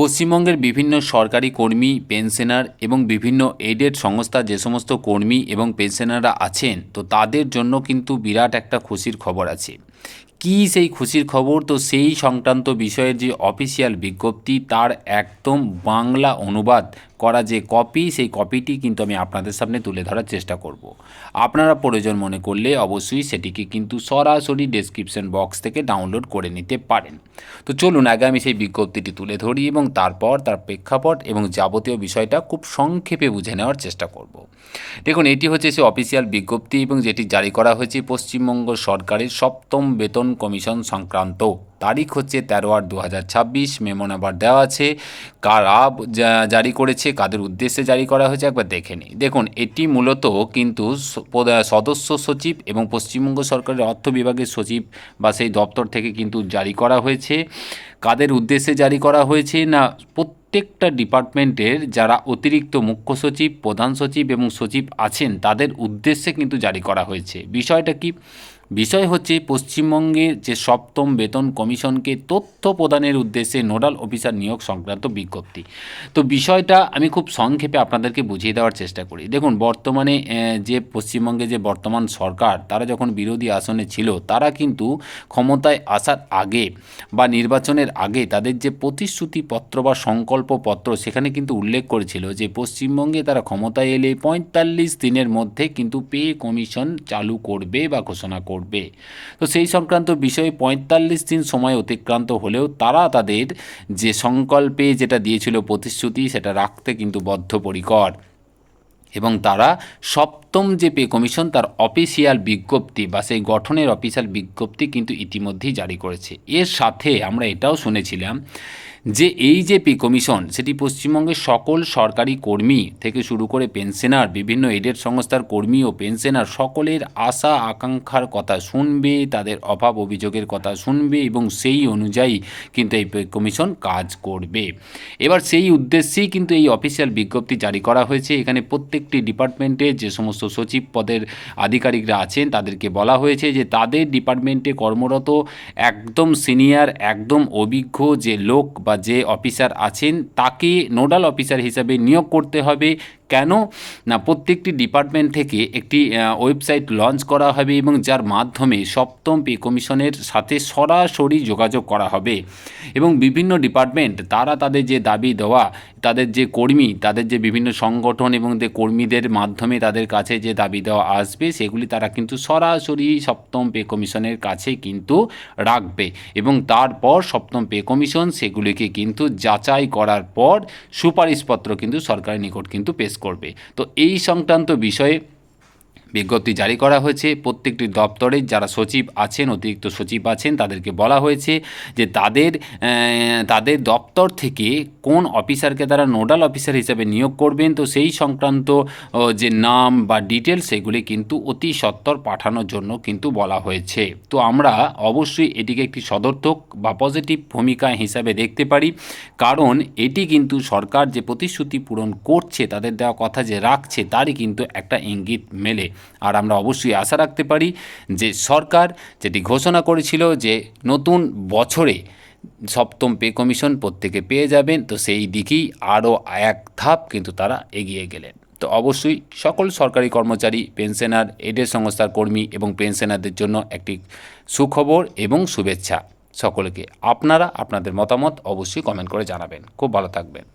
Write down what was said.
পশ্চিমবঙ্গের বিভিন্ন সরকারি কর্মী, পেনশনার এবং বিভিন্ন এডেড সংস্থা যে সমস্ত কর্মী এবং পেনশনাররা আছেন, তো তাদের জন্য কিন্তু বিরাট একটা খুশির খবর আছে। কী সেই খুশির খবর? তো সেই সংক্রান্ত বিষয়ের যে অফিসিয়াল বিজ্ঞপ্তি, তার একদম বাংলা অনুবাদ করা যে কপি, সেই কপিটি কিন্তু আমি আপনাদের সামনে তুলে ধরার চেষ্টা করব। আপনারা প্রয়োজন মনে করলে অবশ্যই সেটিকে কিন্তু সরাসরি ডেসক্রিপশন বক্স থেকে ডাউনলোড করে নিতে পারেন। তো চলুন আগে আমি সেই বিজ্ঞপ্তিটি তুলে ধরি এবং তারপর তার প্রেক্ষাপট এবং যাবতীয় বিষয়টা খুব সংক্ষেপে বুঝে নেওয়ার চেষ্টা করব। দেখুন, এটি হচ্ছে সেই অফিসিয়াল বিজ্ঞপ্তি এবং যেটি জারি করা হয়েছে পশ্চিমবঙ্গ সরকারের সপ্তম বেতন কমিশন সংক্রান্ত। তারিখ হচ্ছে 13/8/2026। মেমো নাম্বার দেওয়া আছে। কারা জারি করেছে, কাদের উদ্দেশ্যে জারি করা হয়েছে একবার দেখে নিই। দেখুন, এটি মূলত কিন্তু সদস্য সচিব এবং পশ্চিমবঙ্গ সরকারের অর্থ বিভাগের সচিব বা সেই দপ্তর থেকে কিন্তু জারি করা হয়েছে। কাদের উদ্দেশ্যে জারি করা হয়েছে না, প্রত্যেকটা ডিপার্টমেন্টের যারা অতিরিক্ত মুখ্য সচিব, প্রধান সচিব এবং সচিব আছেন তাদের উদ্দেশ্যে কিন্তু জারি করা হয়েছে। বিষয়টা কি? বিষয় হচ্ছে পশ্চিমবঙ্গের যে সপ্তম বেতন কমিশনকে তথ্য প্রদানের উদ্দেশ্যে নোডাল অফিসার নিয়োগ সংক্রান্ত বিজ্ঞপ্তি। তো বিষয়টা আমি খুব সংক্ষেপে আপনাদেরকে বুঝিয়ে দেওয়ার চেষ্টা করি। দেখুন, বর্তমানে যে পশ্চিমবঙ্গে যে বর্তমান সরকার, তারা যখন বিরোধী আসনে ছিল, তারা কিন্তু ক্ষমতায় আসার আগে বা নির্বাচনের আগে তাদের যে প্রতিশ্রুতিপত্র বা সংকল্পপত্র, সেখানে কিন্তু উল্লেখ করেছিল যে পশ্চিমবঙ্গে তারা ক্ষমতায় এলে 45 দিনের মধ্যে কিন্তু পে কমিশন চালু করবে বা ঘোষণা করবে। তো সেই সংক্রান্ত বিষয়ে 45 দিন সময় অতিক্রান্ত হলেও তারা তাদের যে সংকল্পে যেটা দিয়েছিল প্রতিশ্রুতি, সেটা রাখতে কিন্তু বদ্ধপরিকর এবং তারা সপ্তম যে পে কমিশন তার অফিসিয়াল বিজ্ঞপ্তি বা সেই গঠনের অফিসিয়াল বিজ্ঞপ্তি কিন্তু ইতিমধ্যেই জারি করেছে। এর সাথে আমরা এটাও শুনেছিলাম যে এই যে পে কমিশন, সেটি পশ্চিমবঙ্গের সকল সরকারি কর্মী থেকে শুরু করে পেনশনার, বিভিন্ন এডেড সংস্থার কর্মী ও পেনশনার সকলের আশা আকাঙ্ক্ষার কথা শুনবে, তাদের অভাব অভিযোগের কথা শুনবে এবং সেই অনুযায়ী কিন্তু এই পে কমিশন কাজ করবে। এবার সেই উদ্দেশ্যেই কিন্তু এই অফিসিয়াল বিজ্ঞপ্তি জারি করা হয়েছে। এখানে প্রত্যেকটি ডিপার্টমেন্টে যে সমস্ত সচিব পদের আধিকারিকরা আছেন তাদেরকে বলা হয়েছে যে তাদের ডিপার্টমেন্টে কর্মরত একদম সিনিয়র, একদম অভিজ্ঞ যে লোক বা যে অফিসার আছেন তাকে নোডাল অফিসার হিসাবে নিয়োগ করতে হবে। কেন না, প্রত্যেকটি ডিপার্টমেন্ট থেকে একটি ওয়েবসাইট লঞ্চ করা হবে এবং যার মাধ্যমে সপ্তম পে কমিশনের সাথে সরাসরি যোগাযোগ করা হবে এবং বিভিন্ন ডিপার্টমেন্ট তারা তাদের যে দাবি দেওয়া, তাদের যে কর্মী, তাদের যে বিভিন্ন সংগঠন এবং যে কর্মীদের মাধ্যমে তাদের কাছে যে দাবি দেওয়া আসবে, সেগুলি তারা কিন্তু সরাসরি সপ্তম পে কমিশনের কাছে কিন্তু রাখবে এবং তারপর সপ্তম পে কমিশন সেগুলিকে কিন্তু যাচাই করার পর সুপারিশপত্র কিন্তু সরকারের নিকট কিন্তু পেশ করবে। তো এই সংক্রান্ত বিষয়ে বিজ্ঞপ্তি জারি করা হয়েছে। প্রত্যেকটি দপ্তরে যারা সচিব আছেন, অতিরিক্ত সচিব আছেন, তাদেরকে বলা হয়েছে যে তাদের দপ্তর থেকে কোন অফিসারকে তারা নোডাল অফিসার হিসেবে নিয়োগ করবেন, তো সেই সংক্রান্ত যে নাম বা ডিটেলস সেগুলি কিন্তু অতি সত্বর পাঠানোর জন্য কিন্তু বলা হয়েছে। তো আমরা অবশ্যই এটিকে একটি সদর্থক বা পজিটিভ ভূমিকা হিসাবে দেখতে পারি, কারণ এটি কিন্তু সরকার যে প্রতিশ্রুতি পূরণ করছে, তাদের দেওয়া কথা যে রাখছে, তারই কিন্তু একটা ইঙ্গিত মেলে। আর আমরা অবশ্যই আশা রাখতে পারি যে সরকার যেটি ঘোষণা করেছিল যে নতুন বছরে সপ্তম পে কমিশন প্রত্যেকে পেয়ে যাবেন, তো সেই দিকেই আরও এক ধাপ কিন্তু তারা এগিয়ে গেলেন। তো অবশ্যই সকল সরকারি কর্মচারী, পেনশনার, এডেড সংস্থার কর্মী এবং পেনশনারদের জন্য একটি সুখবর এবং শুভেচ্ছা সকলকে। আপনারা আপনাদের মতামত অবশ্যই কমেন্ট করে জানাবেন। খুব ভালো থাকবেন।